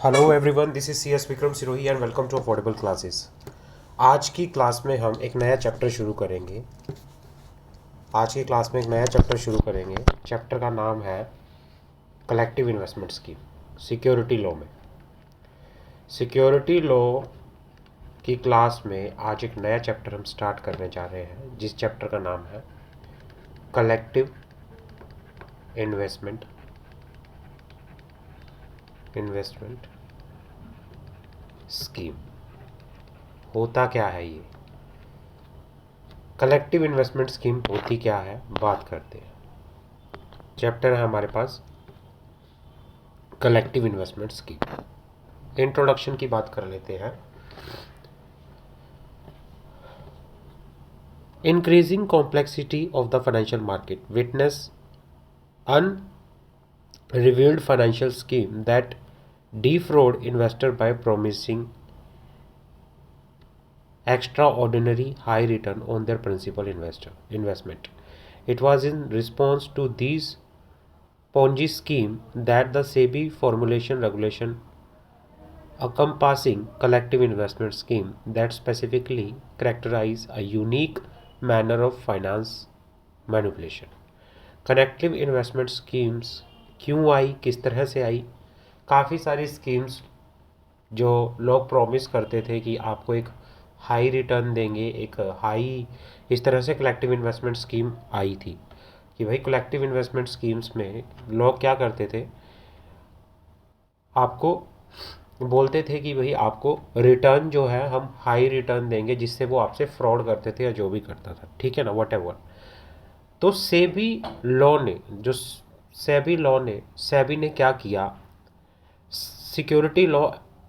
Hello everyone, this is C S Vikram Sirohi and welcome to affordable classes. आज की class में हम एक नया चैप्टर शुरू करेंगे। चैप्टर का नाम है collective investment scheme, security law में। सिक्योरिटी लॉ की क्लास में आज एक नया चैप्टर हम स्टार्ट करने जा रहे हैं, जिस चैप्टर का नाम है कलेक्टिव इन्वेस्टमेंट इन्वेस्टमेंट स्कीम। होता क्या है ये कलेक्टिव इन्वेस्टमेंट स्कीम? होती क्या है, बात करते हैं। चैप्टर है हमारे पास कलेक्टिव इन्वेस्टमेंट स्कीम। इंट्रोडक्शन की बात कर लेते हैं। Increasing complexity of the financial market witness unrevealed financial scheme that defraud investor by promising extraordinary high return on their principal investment. It was in response to these Ponzi scheme that the SEBI formulation regulation encompassing collective investment scheme that specifically characterize a unique manner of finance manipulation. Connective investment schemes क्यों आई, किस तरह से आई? काफ़ी सारी schemes जो लोग promise करते थे कि आपको एक हाई रिटर्न देंगे, एक हाई, इस तरह से कलेक्टिव इन्वेस्टमेंट स्कीम आई थी कि भाई कलेक्टिव इन्वेस्टमेंट स्कीम्स में लोग क्या करते थे, आपको बोलते थे कि भाई आपको रिटर्न जो है हम हाई रिटर्न देंगे, जिससे वो आपसे फ्रॉड करते थे या जो भी करता था, ठीक है ना, वट एवर। तो सेबी ने क्या किया, सिक्योरिटी लॉ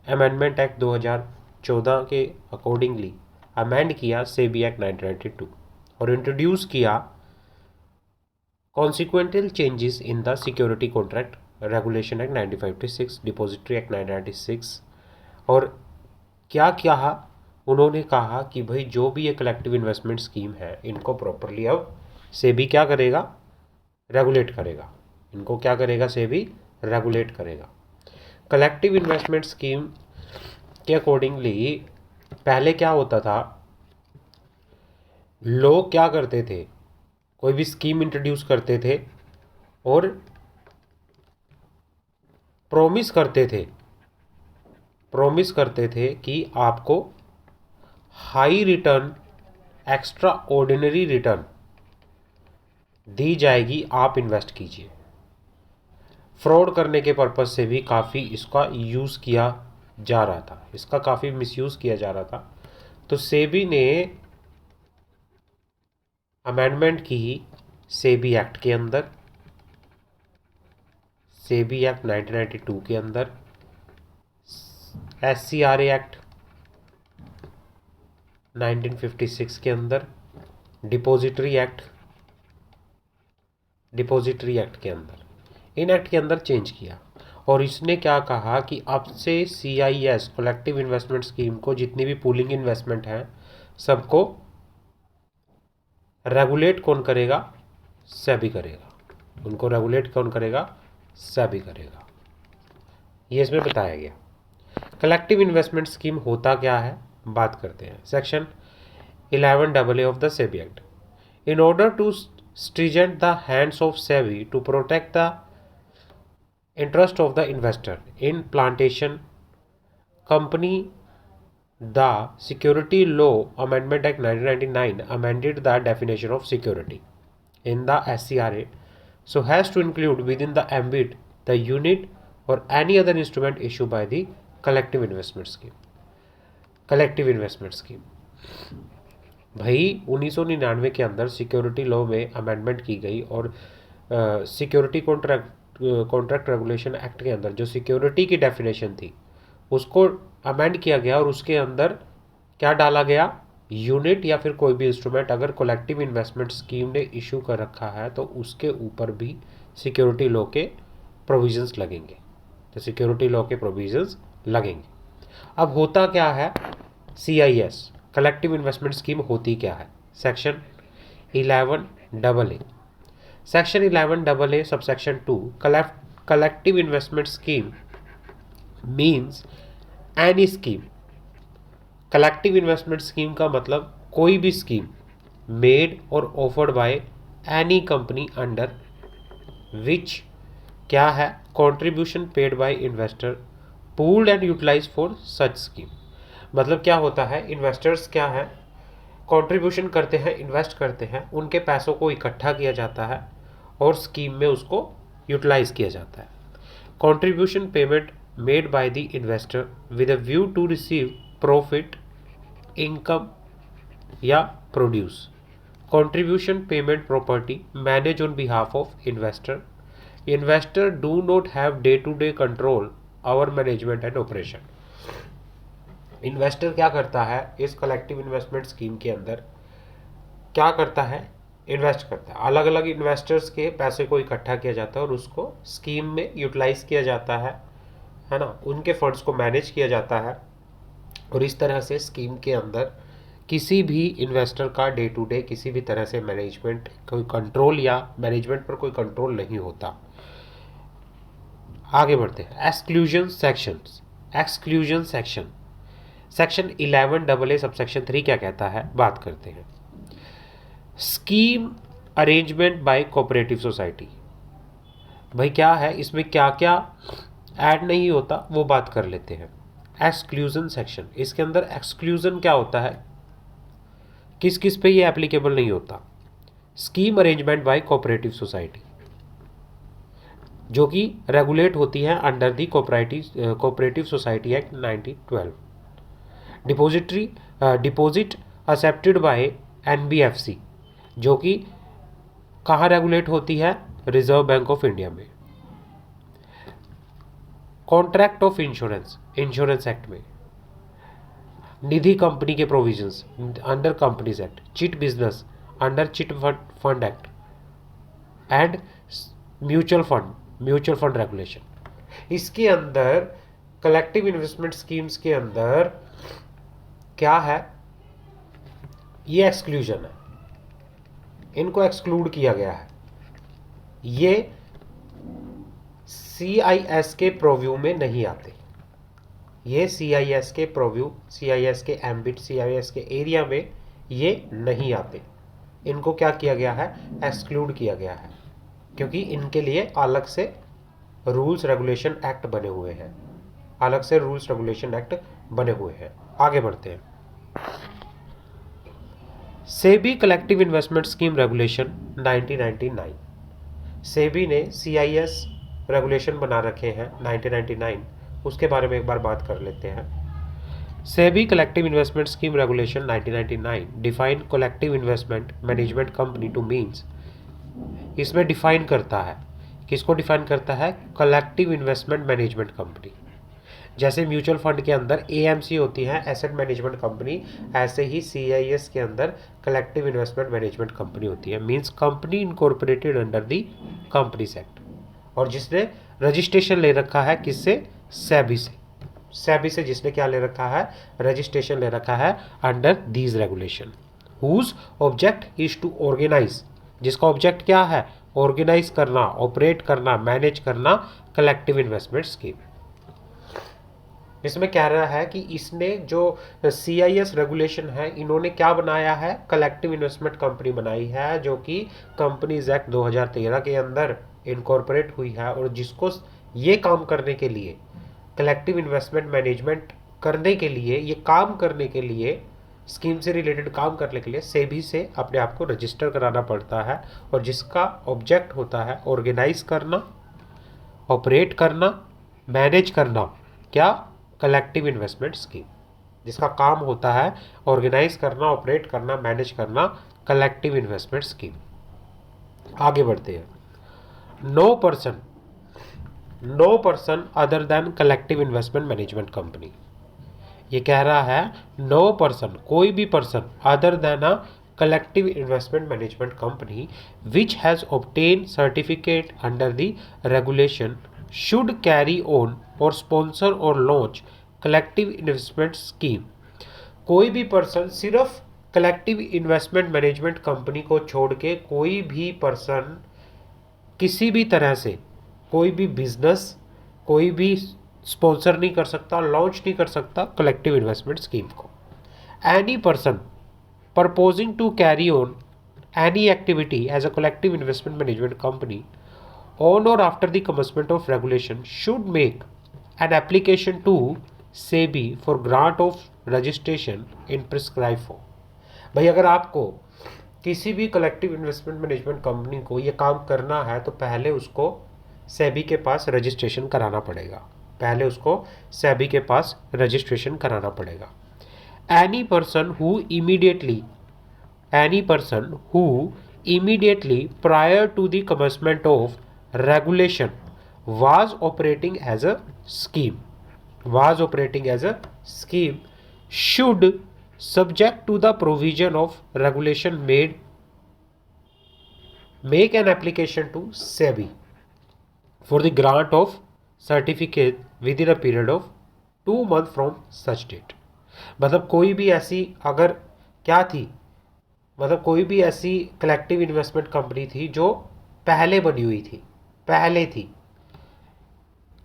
अमेंडमेंट एक्ट 2014 के अकॉर्डिंगली अमेंड किया सेबी एक्ट 1992 और इंट्रोड्यूस किया कॉन्सिक्वेंटल changes in the security contract regulation act 1956, depository act 1996। और क्या क्या उन्होंने कहा कि भाई जो भी ये कलेक्टिव इन्वेस्टमेंट स्कीम है, इनको प्रॉपरली अब सेबी क्या करेगा, रेगुलेट करेगा। इनको क्या करेगा, सेबी रेगुलेट करेगा। कलेक्टिव इन्वेस्टमेंट स्कीम के अकॉर्डिंगली पहले क्या होता था, लोग क्या करते थे, कोई भी स्कीम इंट्रोड्यूस करते थे और प्रॉमिस करते थे कि आपको high return, extraordinary return दी जाएगी, आप इन्वेस्ट कीजिए। फ्रॉड करने के पर्पज़ से भी काफ़ी इसका यूज़ किया जा रहा था, इसका काफ़ी मिसयूज़ किया जा रहा था। तो सेबी ने अमेंडमेंट की सेबी एक्ट के अंदर, सेबी एक्ट 1992 के अंदर, SCRA एक्ट 1956 के अंदर, डिपॉजिटरी एक्ट के अंदर, इन एक्ट के अंदर चेंज किया। और इसने क्या कहा कि अब से CIS कलेक्टिव इन्वेस्टमेंट स्कीम को, जितनी भी पूलिंग इन्वेस्टमेंट है, सबको रेगुलेट कौन करेगा, सेबी करेगा। उनको रेगुलेट कौन करेगा, सेबी करेगा। ये इसमें बताया गया। कलेक्टिव इन्वेस्टमेंट स्कीम होता क्या है, बात करते हैं। Section 11AA of the SEBI Act. In order to stringent the hands of SEBI to protect the interest of the investor in plantation company, the Security Law Amendment Act 1999 amended the definition of security in the SCRA so as to include within the ambit the unit or any other instrument issued by the collective investment scheme. Collective investment scheme भाई 1999 के अंदर security law में amendment की गई और security contract regulation act के अंदर जो सिक्योरिटी की डेफिनेशन थी, उसको अमेंड किया गया और उसके अंदर क्या डाला गया, यूनिट या फिर कोई भी इंस्ट्रूमेंट अगर कलेक्टिव इन्वेस्टमेंट स्कीम ने इशू कर रखा है तो उसके ऊपर भी सिक्योरिटी लॉ के प्रोविजंस लगेंगे। तो सिक्योरिटी लॉ के प्रोविजंस लगेंगे। अब होता क्या है, CIS कलेक्टिव इन्वेस्टमेंट स्कीम होती क्या है? Section 11AA, section 11AA subsection 2 collective investment scheme means any scheme. Collective investment scheme का मतलब कोई भी स्कीम मेड और offered by any company under which क्या है contribution paid by investor pooled and utilise for such scheme. मतलब क्या होता है, इन्वेस्टर्स क्या है, कंट्रीब्यूशन करते हैं, इन्वेस्ट करते हैं, उनके पैसों को इकट्ठा किया जाता है और स्कीम में उसको यूटिलाइज किया जाता है। Contribution payment made by the investor with a view to receive profit, income या produce. Contribution payment property manage on behalf of investor. Investor do not have day to day control over management and operation. इन्वेस्टर क्या करता है इस collective investment scheme के अंदर, क्या करता है, इन्वेस्ट करता है। अलग अलग इन्वेस्टर्स के पैसे को इकट्ठा किया जाता है और उसको स्कीम में यूटिलाइज किया जाता है ना, उनके फंड्स को मैनेज किया जाता है। और इस तरह से स्कीम के अंदर किसी भी इन्वेस्टर का डे टू डे किसी भी तरह से मैनेजमेंट कोई कंट्रोल या मैनेजमेंट पर कोई कंट्रोल नहीं होता। आगे बढ़ते हैं। Exclusion sections. Exclusion section, section 11 AA subsection 3 क्या कहता है, बात करते हैं। Scheme arrangement bye cooperative society. भाई क्या है इसमें, क्या क्या ऐड नहीं होता वो बात कर लेते हैं। एक्सक्लूजन सेक्शन, इसके अंदर एक्सक्लूजन क्या होता है, किस किस पे ये एप्लीकेबल नहीं होता। Scheme arrangement bye cooperative society जो कि रेगुलेट होती है under the cooperative society act 1912। Deposit accepted by NBFC जो कि कहाँ रेगुलेट होती है, रिजर्व बैंक ऑफ इंडिया में। Contract of insurance, insurance act में। निधि कंपनी के provisions under companies act. Chit business under chit fund act and mutual fund regulation. इसके अंदर कलेक्टिव इन्वेस्टमेंट स्कीम्स के अंदर क्या है, ये एक्सक्लूजन है, इनको एक्सक्लूड किया गया है। ये CIS के प्रोव्यू में नहीं आते, ये CIS के प्रोव्यू, CIS के एम्बिट, CIS के एरिया में ये नहीं आते। इनको क्या किया गया है, एक्सक्लूड किया गया है, क्योंकि इनके लिए अलग से रूल्स रेगुलेशन एक्ट बने हुए हैं, अलग से रूल्स रेगुलेशन एक्ट बने हुए हैं। आगे बढ़ते हैं। SEBI collective investment scheme regulation 1999। SEBI ने CIS रेगुलेशन बना रखे हैं 1999, उसके बारे में एक बार बात कर लेते हैं। SEBI collective investment scheme regulation 1999 define collective investment management company two means, इसमें डिफाइन करता है, किसको डिफाइन करता है, कलेक्टिव इन्वेस्टमेंट मैनेजमेंट कंपनी। जैसे म्यूचुअल फंड के अंदर AMC होती है, एसेट मैनेजमेंट कंपनी, ऐसे ही CIS के अंदर कलेक्टिव इन्वेस्टमेंट मैनेजमेंट कंपनी होती है। Means company incorporated under the companies act, और जिसने रजिस्ट्रेशन ले रखा है किससे, सेबी से। सेबी से जिसने क्या ले रखा है, रजिस्ट्रेशन ले रखा है under these regulation. Whose object is to organise, जिसका ऑब्जेक्ट क्या है, ऑर्गेनाइज करना, ऑपरेट करना, मैनेज करना कलेक्टिव इन्वेस्टमेंट स्कीम। इसमें कह रहा है कि इसने जो CIS रेगुलेशन है, इन्होंने क्या बनाया है, कलेक्टिव इन्वेस्टमेंट कंपनी बनाई है, जो कि कंपनीज एक्ट 2013 के अंदर इनकॉर्पोरेट हुई है, और जिसको ये काम करने के लिए, कलेक्टिव इन्वेस्टमेंट मैनेजमेंट करने के लिए, ये काम करने के लिए, स्कीम से रिलेटेड काम करने के लिए सेबी से अपने आप को रजिस्टर कराना पड़ता है, और जिसका ऑब्जेक्ट होता है ऑर्गेनाइज करना, ऑपरेट करना, मैनेज करना, क्या, कलेक्टिव इन्वेस्टमेंट स्कीम। जिसका काम होता है ऑर्गेनाइज करना, ऑपरेट करना, मैनेज करना कलेक्टिव इन्वेस्टमेंट स्कीम। आगे बढ़ते हैं। No person other than collective investment management company. ये कह रहा है नो पर्सन, कोई भी person other than a collective investment management company which has obtained certificate under the regulation should carry on or sponsor or launch collective investment scheme। कोई भी person, सिर्फ collective investment management company को छोड़ के कोई भी पर्सन किसी भी तरह से कोई भी बिजनेस, कोई भी स्पॉन्सर नहीं कर सकता, लॉन्च नहीं कर सकता कलेक्टिव इन्वेस्टमेंट स्कीम को। Any person proposing to carry on any activity as a collective investment management company on or after the commencement of regulation should make an application to SEBI for grant of registration in prescribed form। भाई अगर आपको किसी भी collective investment management company को ये काम करना है तो पहले उसको सेबी के पास रजिस्ट्रेशन कराना पड़ेगा, पहले उसको सेबी के पास रजिस्ट्रेशन कराना पड़ेगा। any person who immediately prior to the commencement of regulation was operating as a scheme should, subject to the provision of regulation, make an application to SEBI for the grant of certificate within a period of 2 months from such date। मतलब कोई भी ऐसी अगर क्या थी, मतलब कोई भी ऐसी कलेक्टिव इन्वेस्टमेंट कंपनी थी जो पहले बनी हुई थी, पहले थी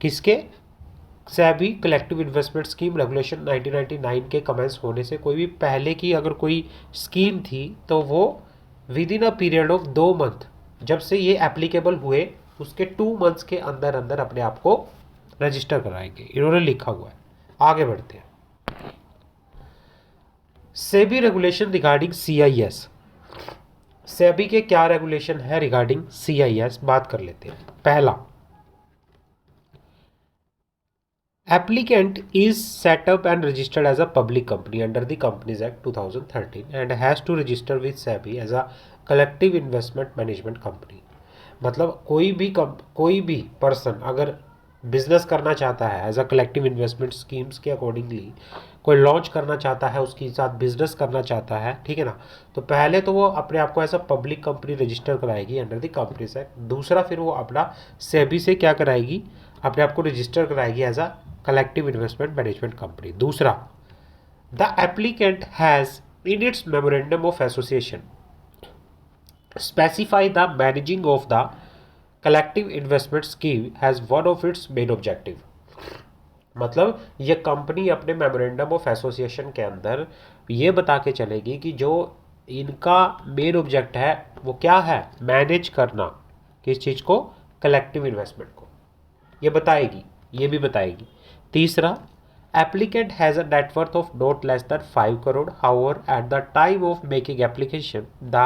किसके, SEBI collective investment scheme regulation 1999 के कमेंस होने से कोई भी पहले की अगर कोई स्कीम थी तो वो with in a period of 2 month, जब से ये एप्लीकेबल हुए उसके 2 मंथ्स के अंदर अंदर अपने आप को रजिस्टर कराएंगे, इन्होंने लिखा हुआ है। आगे बढ़ते हैं। SEBI regulation regarding CIS, SEBI के क्या रेगुलेशन है रिगार्डिंग CIS बात कर लेते हैं। पहला, applicant is set up and registered as a public company under the companies act 2013 and has to register with SEBI as a collective investment management company. मतलब कोई भी पर्सन अगर बिजनेस करना चाहता है as a collective investment schemes के accordingly, कोई launch करना चाहता है, उसके साथ बिजनेस करना चाहता है, ठीक है ना, तो पहले तो वो अपने आप को as a public company register कराएगी अंडर द कंपनीज एक्ट। दूसरा फिर वो अपना सेबी से क्या कराएगी, अपने आप को रजिस्टर कराएगी as a collective investment management company. दूसरा, the applicant has in its memorandum of association specify the managing of the collective investment scheme as one of its main objective। मतलब ये कंपनी अपने मेमोरेंडम ऑफ एसोसिएशन के अंदर ये बता के चलेगी कि जो इनका मेन ऑब्जेक्ट है वो क्या है, मैनेज करना किस चीज़ को, कलेक्टिव इन्वेस्टमेंट को, ये बताएगी, ये भी बताएगी। तीसरा, applicant has a net worth of not less than 5 crore। However, at the time of making application, the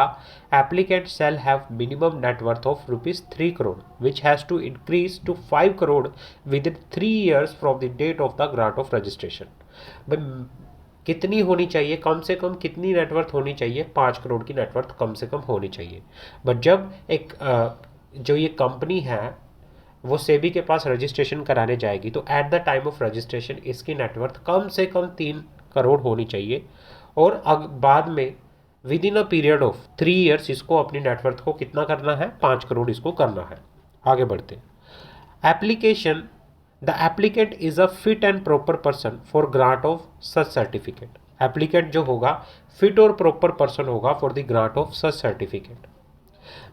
applicant shall have minimum net worth of rupees 3 crore, which has to increase to 5 crore within 3 years from the date of the grant of registration। कितनी होनी चाहिए, कम से कम कितनी net worth होनी चाहिए, 5 करोड़ की net worth कम से कम होनी चाहिए। बट जब एक जो ये कंपनी है वो सेबी के पास रजिस्ट्रेशन कराने जाएगी तो at the time of registration इसकी नेटवर्थ कम से कम 3 करोड़ होनी चाहिए, और बाद में with in a period of 3 years इसको अपनी नेटवर्थ को कितना करना है, 5 करोड़ इसको करना है। आगे बढ़ते हैं। Application, the applicant is a fit and proper person for grant of such certificate. Applicant जो होगा फिट और प्रॉपर पर्सन होगा for the grant of such certificate.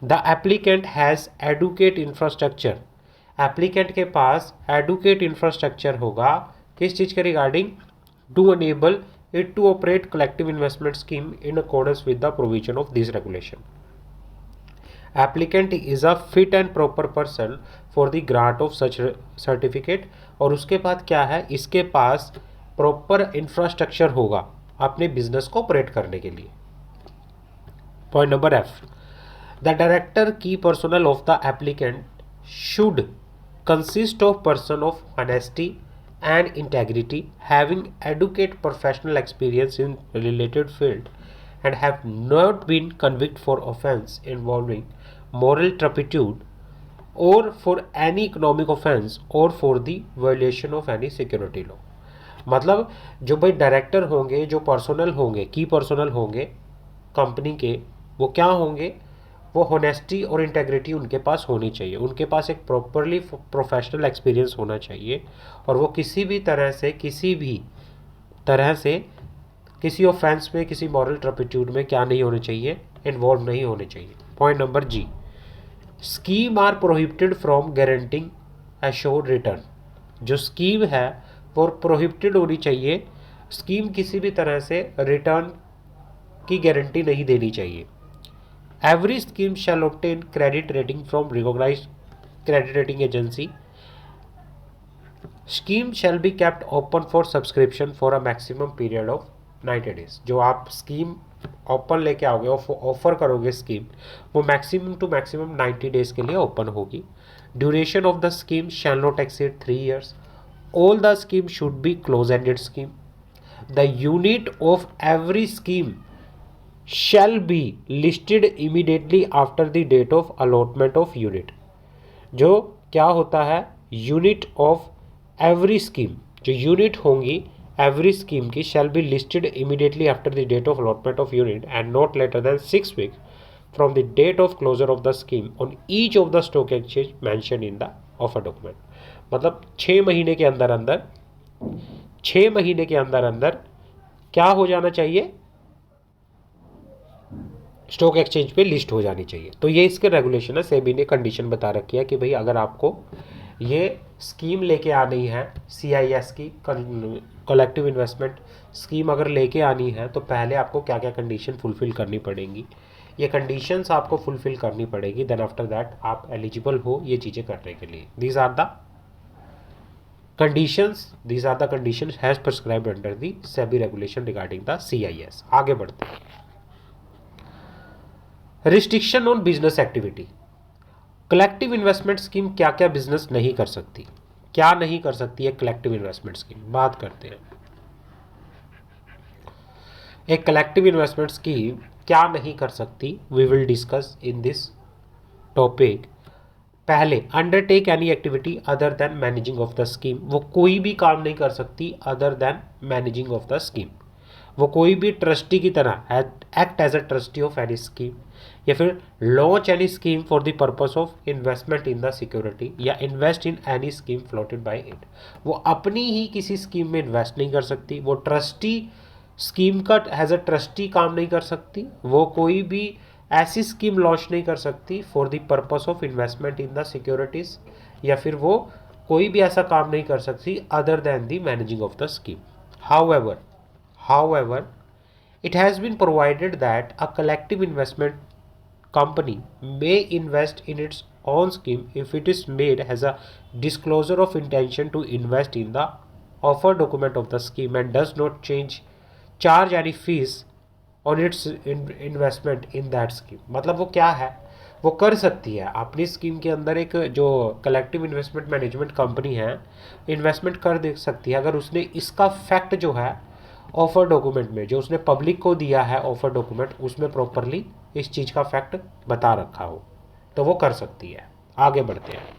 The applicant has adequate infrastructure, applicant के पास एडुकेट इंफ्रास्ट्रक्चर होगा किस चीज़ के regarding, to enable it to operate collective investment scheme in accordance with the provision of this regulation. Applicant is a fit and proper person for the grant of such certificate. और उसके बाद क्या है, इसके पास प्रॉपर इंफ्रास्ट्रक्चर होगा अपने business को operate करने के लिए। Point number F, the director की personal of the applicant should consist of person of honesty and integrity, having adequate professional experience in related field, and have not been convicted for offence involving moral turpitude or for any economic offence or for the violation of any security law। मतलब जो भाई director होंगे, जो personal होंगे, की personal होंगे company के, वो क्या होंगे, वो होनेस्टी और इंटेग्रिटी उनके पास होनी चाहिए, उनके पास एक प्रॉपरली प्रोफेशनल एक्सपीरियंस होना चाहिए, और वो किसी भी तरह से किसी ऑफेंस में, किसी मॉरल टर्पिट्यूड में क्या नहीं होने चाहिए, इन्वॉल्व नहीं होने चाहिए। Point number G, scheme are prohibited from guaranteeing assured return. जो स्कीम है वो प्रोहिबिटेड होनी चाहिए। स्कीम किसी भी तरह से रिटर्न की गारंटी नहीं देनी चाहिए। Every scheme shall obtain credit rating from recognised credit rating agency. Scheme shall be kept open for subscription for a maximum period of 90 days. जो आप स्कीम ओपन लेके आओगे, ऑफर करोगे स्कीम, वो मैक्सिमम टू मैक्सिमम 90 डेज के लिए open होगी। Duration of the scheme shall not exceed 3 years। All the scheme should be close ended scheme. The unit of every scheme shall be listed immediately after the date of allotment of unit। जो क्या होता है, unit of every scheme, जो unit होंगी every scheme की, shall be listed immediately after the date of allotment of unit and not later than 6 weeks from the date of closure of the scheme on each of the stock exchange mentioned in the offer document। मतलब 6 महीने के अंदर अंदर 6 महीने के अंदर अंदर क्या हो जाना चाहिए, स्टॉक एक्सचेंज पे लिस्ट हो जानी चाहिए। तो ये इसके रेगुलेशन है। सेबी ने कंडीशन बता रखी है कि भाई अगर आपको ये स्कीम लेके आनी है, CIS की कलेक्टिव इन्वेस्टमेंट स्कीम अगर लेके आनी है, तो पहले आपको क्या क्या कंडीशन फुलफिल करनी पड़ेंगी, ये कंडीशंस आपको फुलफिल करनी पड़ेगी। देन आफ्टर दैट आप एलिजिबल हो ये चीज़ें करने के लिए। These are the conditions has prescribed under the SEBI regulation regarding the CIS। आगे बढ़ते हैं। Restriction on business activity. Collective investment scheme क्या क्या बिजनेस नहीं कर सकती, क्या नहीं कर सकती है कलेक्टिव इन्वेस्टमेंट स्कीम, बात करते हैं। एक कलेक्टिव इन्वेस्टमेंट स्कीम क्या नहीं कर सकती, we will discuss in this topic. पहले, undertake any activity other than managing of the scheme. वो कोई भी काम नहीं कर सकती other than managing of the scheme. वो कोई भी ट्रस्टी की तरह act as a trustee of any scheme, या फिर launch any scheme for the purpose of investment in the security, या invest in any scheme floated by it. वो अपनी ही किसी स्कीम में इन्वेस्ट नहीं कर सकती। वो ट्रस्टी स्कीम का एज अ ट्रस्टी काम नहीं कर सकती। वो कोई भी ऐसी स्कीम लॉन्च नहीं कर सकती for the purpose of investment in the securities, या फिर वो कोई भी ऐसा काम नहीं कर सकती other then the managing of the scheme. However, it has been provided that a collective investment company may invest in its own scheme if it is made as a disclosure of intention to invest in the offer document of the scheme and does not charge any fees on its investment in that scheme। मतलब वो क्या है, वो कर सकती है अपनी scheme के अंदर, एक जो कलेक्टिव इन्वेस्टमेंट मैनेजमेंट कंपनी है इन्वेस्टमेंट कर दे सकती है अगर उसने इसका फैक्ट जो है ऑफर डॉक्यूमेंट में, जो उसने पब्लिक को दिया है ऑफर डॉक्यूमेंट, उसमें प्रॉपरली इस चीज़ का फैक्ट बता रखा हो, तो वो कर सकती है। आगे बढ़ते हैं।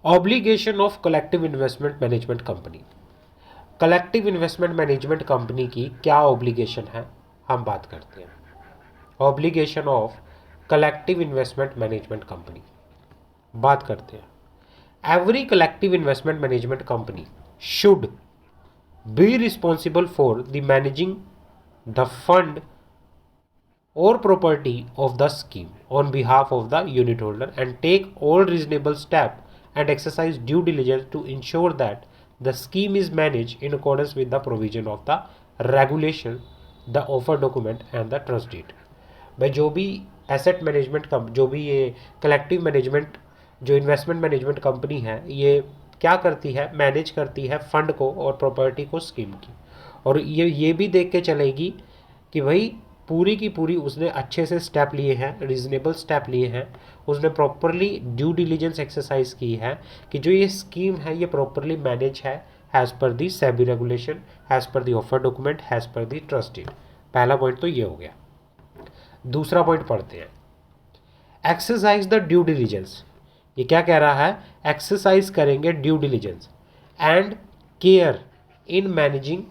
Obligation of collective investment management company. Collective investment management company की क्या ऑब्लिगेशन है, हम बात करते हैं। Obligation of collective investment management company, बात करते हैं। Every collective investment management company should be responsible for the managing the fund or property of the scheme on behalf of the unit holder and take all reasonable steps and exercise due diligence to ensure that the scheme is managed in accordance with the provision of the regulation, the offer document and the trust deed। भाई जो भी asset management जो भी ये collective management जो investment management company है, ये क्या करती है, मैनेज करती है फंड को और प्रॉपर्टी को स्कीम की, और ये भी देख के चलेगी कि भाई पूरी की पूरी उसने अच्छे से स्टेप लिए हैं, रीजनेबल स्टेप लिए हैं, उसने प्रॉपरली ड्यू डिलीजेंस एक्सरसाइज की है कि जो ये स्कीम है ये प्रॉपरली मैनेज है as per the SEBI regulation, as per the offer document, as per the trust deed. पहला पॉइंट तो ये हो गया। दूसरा पॉइंट पढ़ते हैं। Exercise the due diligence. ये क्या कह रहा है, एक्सरसाइज करेंगे due diligence and care in managing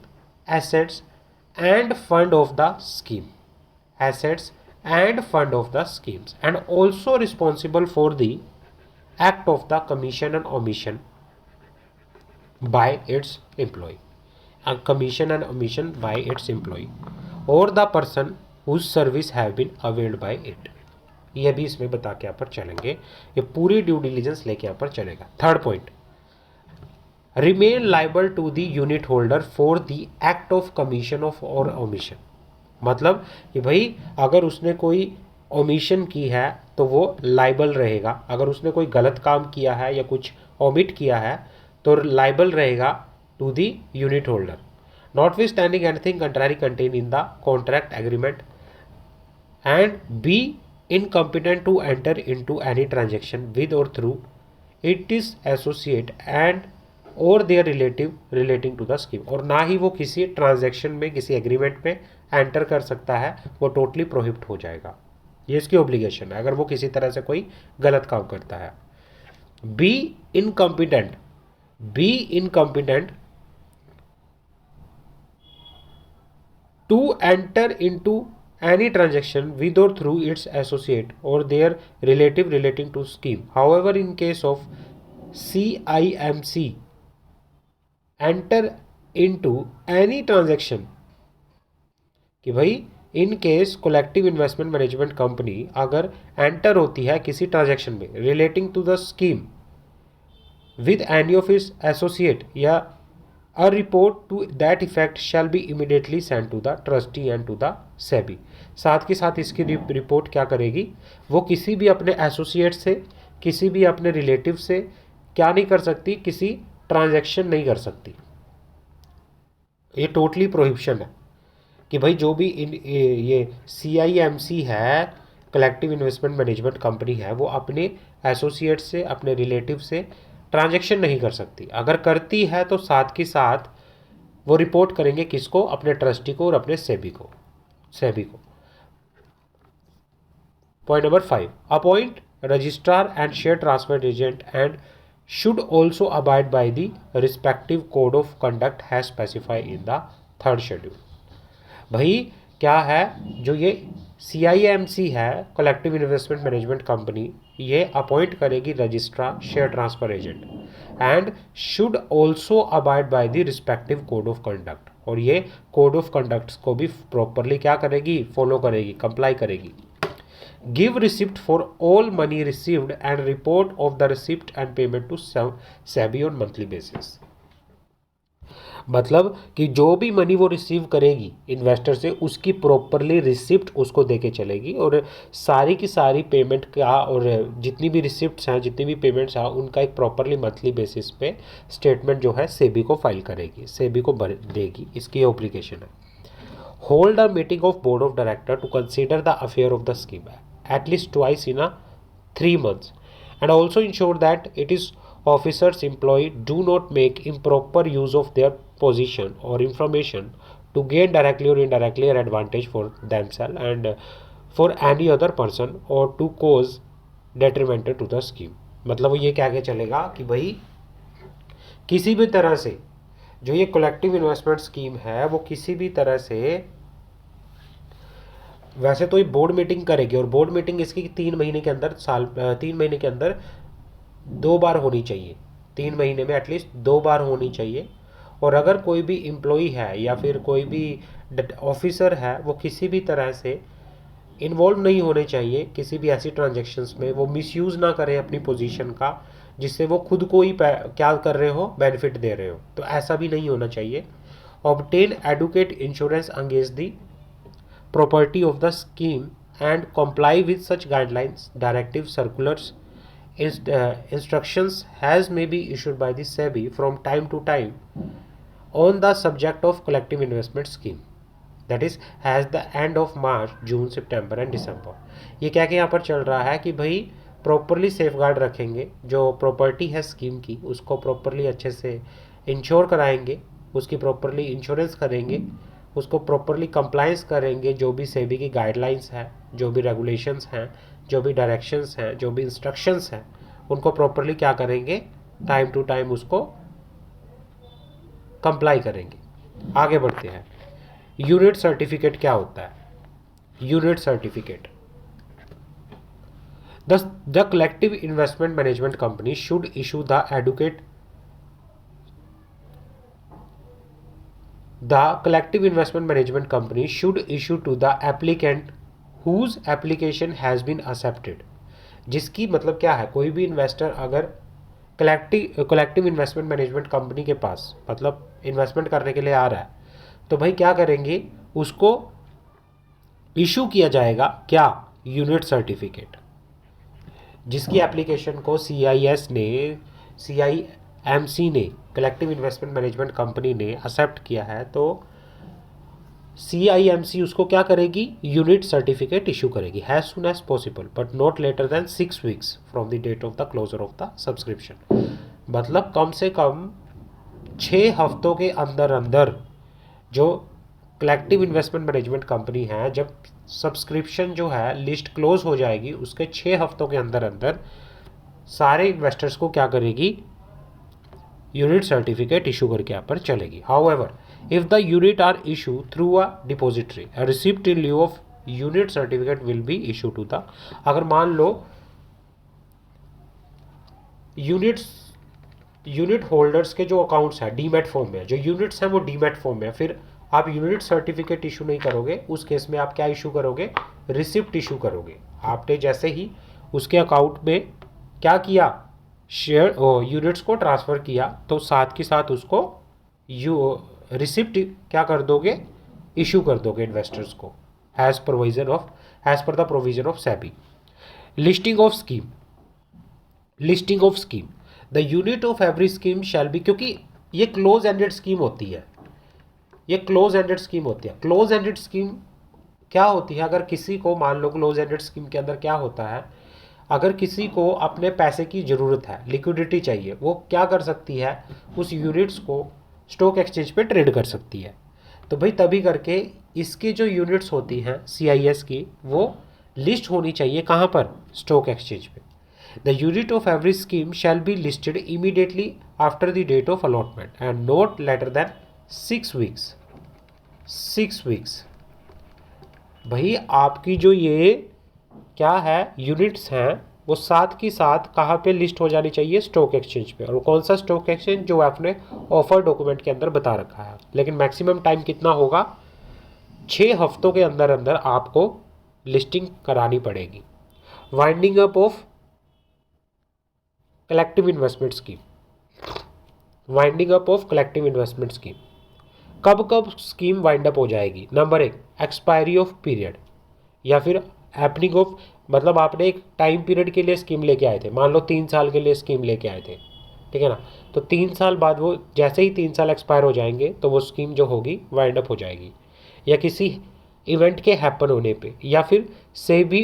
assets and fund of the scheme, assets and fund of the schemes, and also responsible for the act of the commission and omission by its employ, commission and omission by its employ और the person whose service have been availed by it. ये भी इसमें बता के यहाँ पर चलेंगे, ये पूरी ड्यू डिलीजेंस लेके यहाँ पर चलेगा। Third point, remain liable to the unit holder for the act of commission of और ओमिशन। मतलब कि भाई अगर उसने कोई ओमिशन की है तो वो लाइबल रहेगा, अगर उसने कोई गलत काम किया है या कुछ ओमिट किया है तो लाइबल रहेगा to the unit holder, notwithstanding anything contrary contain in the contract agreement and be incompetent to enter into any transaction with or through its associate and or their relative relating to the scheme। और ना ही वो किसी transaction में किसी agreement में enter कर सकता है, वो टोटली प्रोहिबिट हो जाएगा। ये इसकी ऑब्लिगेशन है अगर वो किसी तरह से कोई गलत काम करता है। Be incompetent to enter into any transaction with or through its associate or their relative relating to scheme। However, in case of CIMC enter into any transaction, कि भाई in case collective investment management company अगर enter होती है किसी transaction में relating to the scheme with any of its associate या A report to that effect shall be immediately sent to the trustee and to the SEBI। साथ के साथ इसकी रिपोर्ट क्या करेगी, वो किसी भी अपने एसोसिएट से किसी भी अपने रिलेटिव से क्या नहीं कर सकती, किसी ट्रांजैक्शन नहीं कर सकती। ये टोटली प्रोहिबिशन है कि भाई जो भी ये CIMC है कलेक्टिव इन्वेस्टमेंट मैनेजमेंट कंपनी है, वो अपने एसोसिएट से अपने रिलेटिव से ट्रांजैक्शन नहीं कर सकती। अगर करती है तो साथ के साथ वो रिपोर्ट करेंगे किसको, अपने ट्रस्टी को और अपने सेबी को। Point number 5, appoint registrar and share transfer agent and should also abide by the respective code of conduct has specify in the 3rd schedule. भाई क्या है, जो ये CIMC है कलेक्टिव इन्वेस्टमेंट मैनेजमेंट कंपनी, ये अपॉइंट करेगी registrar share transfer agent and should also abide by the respective code of conduct. और ये कोड ऑफ कंडक्ट को भी प्रॉपरली क्या करेगी, फॉलो करेगी, कंप्लाई करेगी। Give receipt for all money received and report of the receipt and payment to SEBI on monthly basis. मतलब कि जो भी मनी वो रिसीव करेगी इन्वेस्टर से, उसकी प्रॉपरली रिसिप्ट उसको देके चलेगी और सारी की सारी पेमेंट का और जितनी भी रिसिप्ट्स हैं, जितनी भी पेमेंट्स हैं, उनका एक प्रॉपरली मंथली बेसिस पे स्टेटमेंट जो है सेबी को फाइल करेगी, सेबी को भर देगी। इसकी ऑब्लिगेशन है। Hold a meeting of board of director to consider the affair of the scheme at least twice in 3 months and also ensure that it is officers employed do not make improper use of their position or information to gain directly or indirectly an advantage for themselves and for any other person or to cause detrimental to the scheme। मतलब वो ये क्या के चलेगा कि भाई किसी भी तरह से जो ये कलेक्टिव इन्वेस्टमेंट स्कीम है वो किसी भी तरह से, वैसे तो ये बोर्ड मीटिंग करेगी और बोर्ड मीटिंग इसकी 3 महीने के अंदर 3 महीने के अंदर 2 बार होनी चाहिए, 3 महीने में एटलीस्ट 2 बार होनी चाहिए। और अगर कोई भी एम्प्लॉई है या फिर कोई भी ऑफिसर है, वो किसी भी तरह से इन्वॉल्व नहीं होने चाहिए किसी भी ऐसी ट्रांजैक्शंस में, वो मिसयूज़ ना करें अपनी पोजीशन का जिससे वो खुद को ही क्या कर रहे हो, बेनिफिट दे रहे हो, तो ऐसा भी नहीं होना चाहिए। Obtain adequate insurance against the property of the scheme and comply with such guidelines, directives, circulars, instructions as may be issued by the SEBI from time to time on the subject of collective investment scheme, that is as the end of March, June, September and December। ये क्या यहाँ पर चल रहा है कि भाई properly safe guard रखेंगे, जो प्रॉपर्टी है स्कीम की उसको प्रॉपरली अच्छे से इंश्योर कराएंगे, उसकी प्रॉपरली इंश्योरेंस करेंगे, उसको प्रॉपरली कंप्लायंस करेंगे, जो भी सेबी की गाइडलाइंस हैं, जो भी रेगुलेशंस हैं, जो भी डायरेक्शंस हैं, जो भी इंस्ट्रक्शंस हैं, उनको प्रॉपरली क्या करेंगे, टाइम टू टाइम उसको कंप्लाई करेंगे। आगे बढ़ते हैं। यूनिट सर्टिफिकेट क्या होता है? Unit certificate, the collective investment management company should issue the educate The collective investment management company should issue to the applicant whose application has been accepted। जिसकी मतलब क्या है, कोई भी इन्वेस्टर अगर कलेक्टिव इन्वेस्टमेंट मैनेजमेंट कंपनी के पास, मतलब investment करने के लिए आ रहा है, तो भाई क्या करेंगे, उसको इशू किया जाएगा क्या, यूनिट सर्टिफिकेट, जिसकी एप्लीकेशन को CIMC ने, कलेक्टिव इन्वेस्टमेंट मैनेजमेंट कंपनी ने एक्सेप्ट किया है, तो CIMC उसको क्या करेगी, यूनिट सर्टिफिकेट इशू करेगी has soon as possible but not later than 6 weeks from the date of the closure of the subscription. मतलब कम से कम 6 हफ्तों के अंदर अंदर जो कलेक्टिव इन्वेस्टमेंट मैनेजमेंट कंपनी है, जब सब्सक्रिप्शन जो है लिस्ट क्लोज हो जाएगी, उसके 6 हफ्तों के अंदर अंदर सारे इन्वेस्टर्स को क्या करेगी, यूनिट सर्टिफिकेट इशू करके यहाँ पर चलेगी। However if the unit are issue through a depository, a receipt in lieu of unit certificate will be issue to the, अगर मान लो यूनिट होल्डर्स के जो अकाउंट्स हैं डीमैट फॉर्म में, जो यूनिट्स हैं वो डीमैट फॉर्म में, फिर आप यूनिट सर्टिफिकेट इशू नहीं करोगे, उस केस में आप क्या इशू करोगे, रिसिप्ट इशू करोगे। आपने जैसे ही उसके अकाउंट में क्या किया, शेयर यूनिट्स को ट्रांसफ़र किया, तो साथ के साथ उसको रिसिप्ट क्या कर दोगे, इशू कर दोगे इन्वेस्टर्स को, as per the provision of SEBI. Listing of scheme the unit of every scheme shall be, क्योंकि ये क्लोज एंडेड स्कीम होती है, क्लोज एंडेड स्कीम क्या होती है, अगर किसी को मान लो क्लोज एंडेड स्कीम के अंदर क्या होता है, अगर किसी को अपने पैसे की ज़रूरत है, लिक्विडिटी चाहिए, वो क्या कर सकती है, उस यूनिट्स को स्टॉक एक्सचेंज पे ट्रेड कर सकती है। तो भाई तभी करके इसकी जो यूनिट्स होती हैं CIS की, वो लिस्ट होनी चाहिए कहाँ पर, स्टॉक एक्सचेंज पे। The unit of every scheme shall be listed immediately after the date of allotment and not later than 6 weeks. भाई आपकी जो ये क्या है यूनिट्स हैं, वो साथ की साथ कहाँ पे लिस्ट हो जानी चाहिए, स्टॉक एक्सचेंज पे। और कौन सा स्टॉक एक्सचेंज, जो आपने ऑफर डॉक्यूमेंट के अंदर बता रखा है। लेकिन मैक्सिमम टाइम कितना होगा, 6 हफ्तों के अंदर अंदर आपको लिस्टिंग करानी पड़ेगी। Winding up of collective investment scheme, कब स्कीम वाइंड अप हो जाएगी। नंबर 1, एक्सपायरी ऑफ पीरियड, या फिर हैपनिंग ऑफ, मतलब आपने एक टाइम पीरियड के लिए स्कीम लेके आए थे, मान लो 3 साल के लिए स्कीम लेके आए थे, ठीक है ना, तो 3 साल बाद वो जैसे ही 3 साल एक्सपायर हो जाएंगे, तो वो स्कीम जो होगी वाइंड अप हो जाएगी। या किसी इवेंट के हैपन होने पे, या फिर सेबी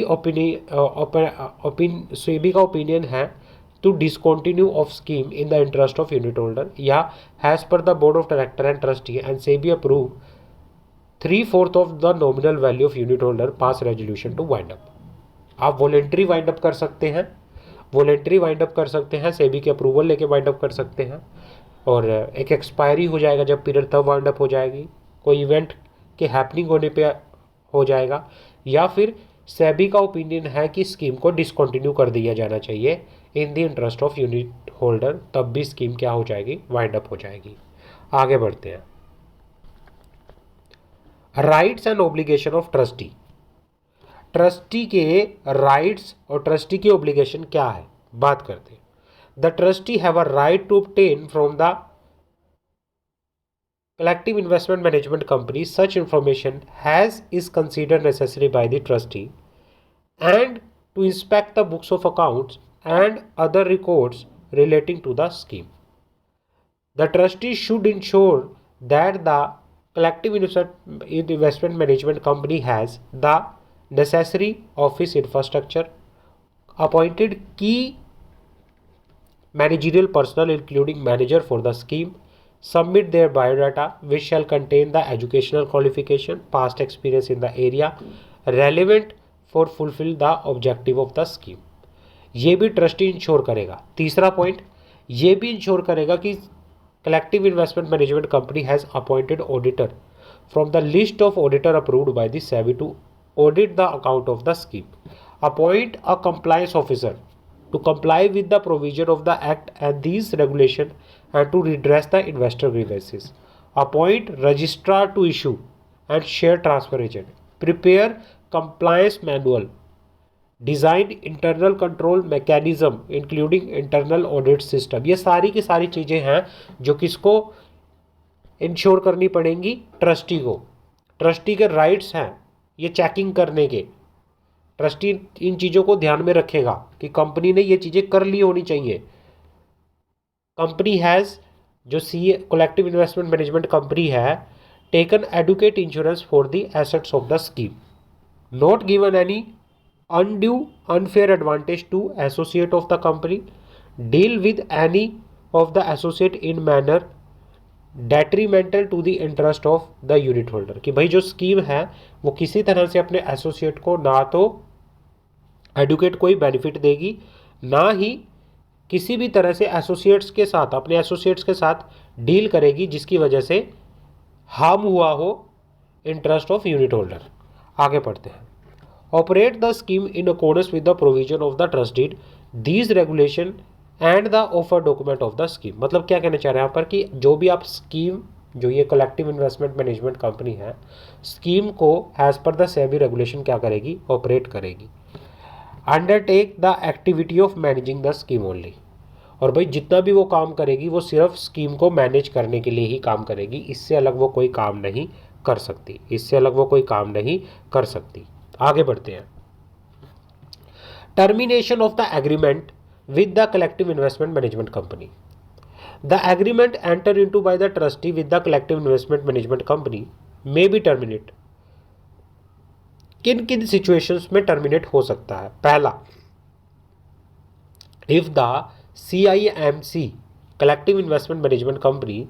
का ओपिनियन है to discontinue of scheme in the interest of unit holder, या has per the board of director and trustee and SEBI approve 3/4 of the nominal value of unit holder pass resolution to wind up. आप voluntary wind up कर सकते हैं, सेबी के approval लेके wind up कर सकते हैं, और एक एक्सपायरी हो जाएगा जब पीरियड, तब वाइंड अप हो जाएगी। कोई इवेंट के हैपनिंग होने पे हो जाएगा, या फिर सेबी का ओपिनियन है कि स्कीम को डिसकंटिन्यू कर दिया जाना चाहिए इन the interest of unit holder, तब भी स्कीम क्या हो जाएगी, वाइंड अप हो जाएगी। आगे बढ़ते हैं। Rights and obligation of trustee के राइट्स और ट्रस्टी की ऑब्लिगेशन क्या है, बात करते हैं। The trustee have a right to obtain from the collective investment management company such information as is considered necessary by the trustee and to inspect the books of accounts and other records relating to the scheme. The trustee should ensure that the collective investment management company has the necessary office infrastructure, appointed key managerial personnel including manager for the scheme, submit their biodata which shall contain the educational qualification, past experience in the area relevant for fulfill the objective of the scheme. ये भी trustee ensure करेगा। तीसरा point, ये भी ensure करेगा कि collective investment management company has appointed auditor from the list of auditor approved by the SEBI to audit the account of the scheme, appoint a compliance officer to comply with the provision of the act and these regulation and to redress the investor grievances, appoint registrar to issue and share transfer agent, prepare compliance manual design internal control mechanism including internal audit system. ये सारी की सारी चीज़ें हैं जो किसको ensure करनी पड़ेंगी, ट्रस्टी को। ट्रस्टी के राइट्स हैं ये चेकिंग करने के। ट्रस्टी इन चीज़ों को ध्यान में रखेगा कि कंपनी ने ये चीज़ें कर ली होनी चाहिए। कंपनी हैज़, जो सी कलेक्टिव इन्वेस्टमेंट मैनेजमेंट कंपनी है, taken adequate insurance for the assets of the scheme, not given any undue unfair advantage to associate of the company, deal with any of the associate in manner detrimental to the interest of the unit holder। कि भाई जो scheme है वो किसी तरह से अपने associate को ना तो एडुकेट कोई बेनिफिट देगी, ना ही किसी भी तरह से एसोसिएट्स के साथ, अपने एसोसिएट्स के साथ डील करेगी जिसकी वजह से हार्म हुआ हो इंटरेस्ट ऑफ यूनिट होल्डर। आगे पढ़ते हैं। Operate the scheme in accordance with the provision of the trust deed, these regulation and the offer document of the scheme। मतलब क्या कहना चाह रहे हैं यहाँ पर कि जो भी आप स्कीम, जो ये कलेक्टिव इन्वेस्टमेंट मैनेजमेंट कंपनी है, स्कीम को as per the SEBI regulation क्या करेगी, ऑपरेट करेगी। Undertake the activity of managing the scheme only. और भाई जितना भी वो काम करेगी वो सिर्फ स्कीम को मैनेज करने के लिए ही काम करेगी, इससे अलग वो कोई काम नहीं कर सकती, इससे अलग वो कोई काम नहीं कर सकती। आगे बढ़ते हैं। Termination of the agreement with the collective investment management company. The agreement enter into by the trustee with the collective investment management company may be terminate. किन किन सिचुएशंस में टर्मिनेट हो सकता है? पहला, if the CIMC collective investment management company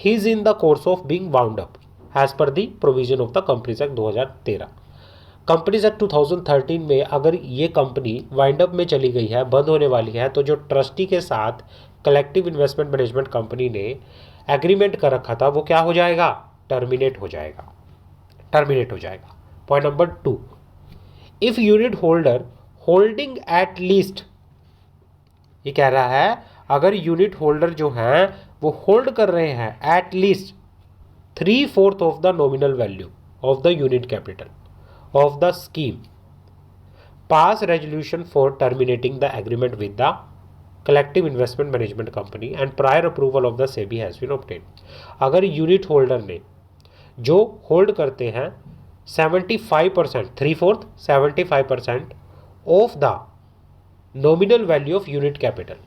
is in the course of being wound up as per the provision of the companies act 2013। Companies act 2013 में अगर ये कंपनी वाइंड अप में चली गई है, बंद होने वाली है, तो जो ट्रस्टी के साथ कलेक्टिव इन्वेस्टमेंट मैनेजमेंट कंपनी ने एग्रीमेंट कर रखा था वो क्या हो जाएगा, टर्मिनेट हो जाएगा, टर्मिनेट हो जाएगा। Point number 2, if unit holder holding at least, ये कह रहा है अगर यूनिट होल्डर जो हैं वो होल्ड कर रहे हैं at least 3/4 of the nominal value of the unit capital of the scheme, pass resolution for terminating the agreement with the collective investment management company and prior approval of the SEBI has been obtained। अगर unit holder ने, जो hold करते हैं 75%, 3/4 75% of the nominal value of unit capital,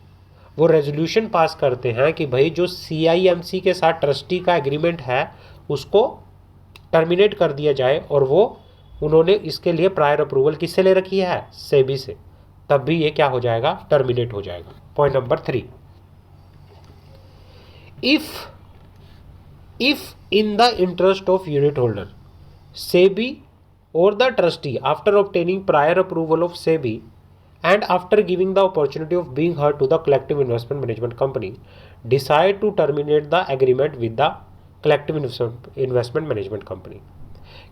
वो resolution pass करते हैं कि भाई जो CIMC के साथ ट्रस्टी का एग्रीमेंट है उसको टर्मिनेट कर दिया जाए, और वो उन्होंने इसके लिए प्रायर अप्रूवल किससे ले रखी है, सेबी से, तब भी ये क्या हो जाएगा, टर्मिनेट हो जाएगा। Point number 3, if in the interest of unit holder SEBI और the trustee after obtaining prior approval of SEBI and after giving the opportunity of being heard to the collective investment management company decide to terminate the agreement with the collective investment management company।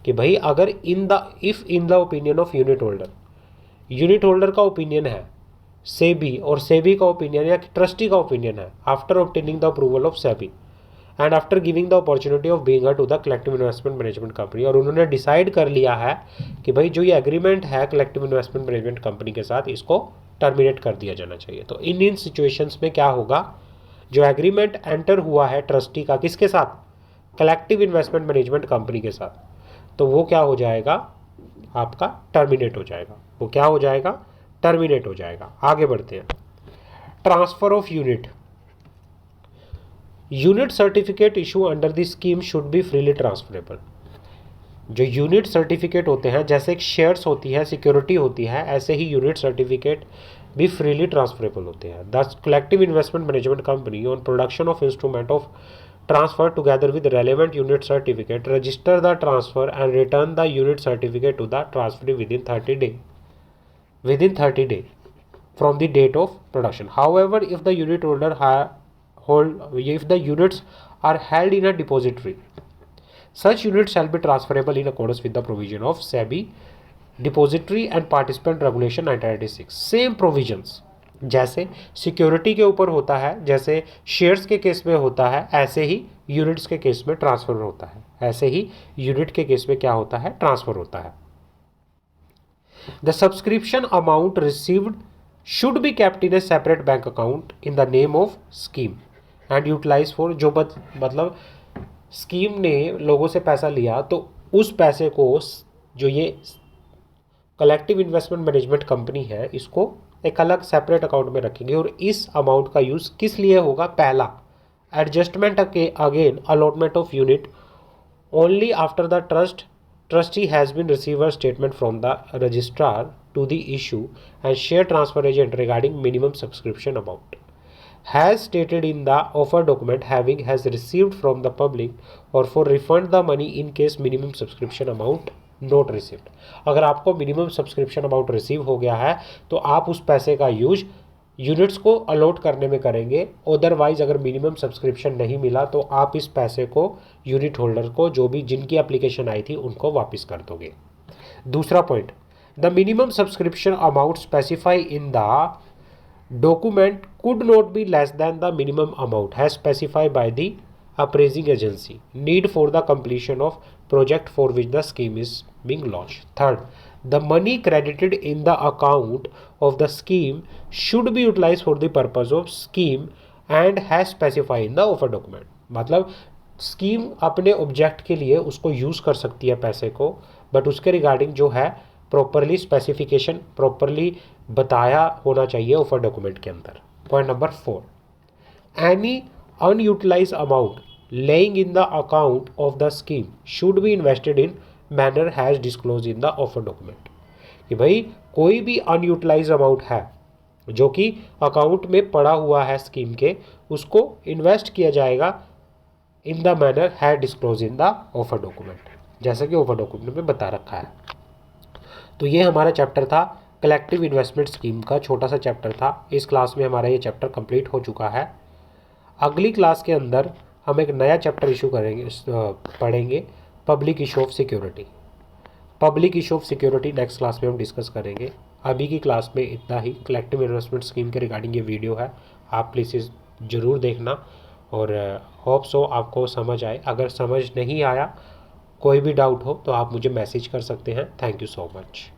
कि भाई अगर if in the opinion of unit holder का opinion है सेबी, और सेबी का opinion या trustee का opinion है after obtaining the approval of SEBI and after giving the opportunity of being to the collective investment management company, और उन्होंने डिसाइड कर लिया है कि भाई जो ये एग्रीमेंट है कलेक्टिव इन्वेस्टमेंट मैनेजमेंट कंपनी के साथ, इसको टर्मिनेट कर दिया जाना चाहिए। तो इन सिचुएशंस में क्या होगा, जो एग्रीमेंट एंटर हुआ है ट्रस्टी का किसके साथ, कलेक्टिव इन्वेस्टमेंट मैनेजमेंट कंपनी के साथ, तो वो क्या हो जाएगा, आपका टर्मिनेट हो जाएगा, वो क्या हो जाएगा, टर्मिनेट हो जाएगा। आगे बढ़ते हैं। Transfer of unit certificate issue under the scheme should be freely transferable. जो यूनिट सर्टिफिकेट होते हैं, जैसे एक शेयर्स होती है, सिक्योरिटी होती है, ऐसे ही यूनिट सर्टिफिकेट भी फ्रीली ट्रांसफरेबल होते हैं। The collective investment management company on production of instrument of transfer together with relevant unit certificate register the transfer and return the unit certificate to the transferee within 30 days from the date of production। However, if the unit holder if the units are held in a depository, such units shall be transferable in accordance with the provision of SEBI depository and participant regulation 1986। same provisions जैसे security के ऊपर होता है, जैसे shares के case में होता है, ऐसे ही यूनिट्स के केस में ट्रांसफर होता है, ऐसे ही यूनिट के केस में क्या होता है, ट्रांसफर होता है। The subscription amount received should be kept in a separate bank account in the name of scheme and utilise for, जो मतलब स्कीम ने लोगों से पैसा लिया तो उस पैसे को जो ये कलेक्टिव इन्वेस्टमेंट मैनेजमेंट कंपनी है इसको एक अलग सेपरेट अकाउंट में रखेंगे और इस अमाउंट का यूज़ किस लिए होगा? पहला, adjustment again allotment of unit only after the trustee has been received a statement from the registrar to the issue and share transfer agent regarding minimum subscription amount has stated in the offer document having has received from the public or for refund the money in case minimum subscription amount not received। अगर आपको minimum subscription amount receive हो गया है तो आप उस पैसे का यूज यूनिट्स को अलॉट करने में करेंगे, अदरवाइज अगर मिनिमम सब्सक्रिप्शन नहीं मिला तो आप इस पैसे को यूनिट होल्डर को, जो भी जिनकी एप्लीकेशन आई थी, उनको वापस कर दोगे। दूसरा point, the minimum subscription amount specify in the document could not be less than the minimum amount has specify by the appraising agency need for the completion of project for which the scheme is being launched। Third, the money credited in the account of the scheme should be utilized for the purpose of scheme and has specified in the offer document। मतलब scheme अपने object के लिए उसको use कर सकती है पैसे को, बट उसके रिगार्डिंग जो है प्रॉपरली स्पेसिफिकेशन प्रॉपरली बताया होना चाहिए ऑफर डॉक्यूमेंट के अंदर। Point number 4, any unutilized amount laying in the account of the scheme should be invested in manner has disclosed in the offer document। कि भाई कोई भी अनयूटिलाइज अमाउंट है जो कि अकाउंट में पड़ा हुआ है स्कीम के, उसको इन्वेस्ट किया जाएगा इन द मैनर है disclose in the offer document, जैसा कि ऑफर डॉक्यूमेंट में बता रखा है। तो ये हमारा चैप्टर था कलेक्टिव इन्वेस्टमेंट स्कीम का, छोटा सा चैप्टर था। इस क्लास में हमारा ये चैप्टर कंप्लीट हो चुका है। अगली क्लास के अंदर हम एक नया चैप्टर पढ़ेंगे, public issue of security. Public issue of security next class में हम डिस्कस करेंगे। अभी की क्लास में इतना ही। कलेक्टिव इन्वेस्टमेंट स्कीम के रिगार्डिंग ये वीडियो है, आप प्लीज़ इस ज़रूर देखना और होप सो आपको समझ आए। अगर समझ नहीं आया, कोई भी डाउट हो तो आप मुझे मैसेज कर सकते हैं। Thank you so much.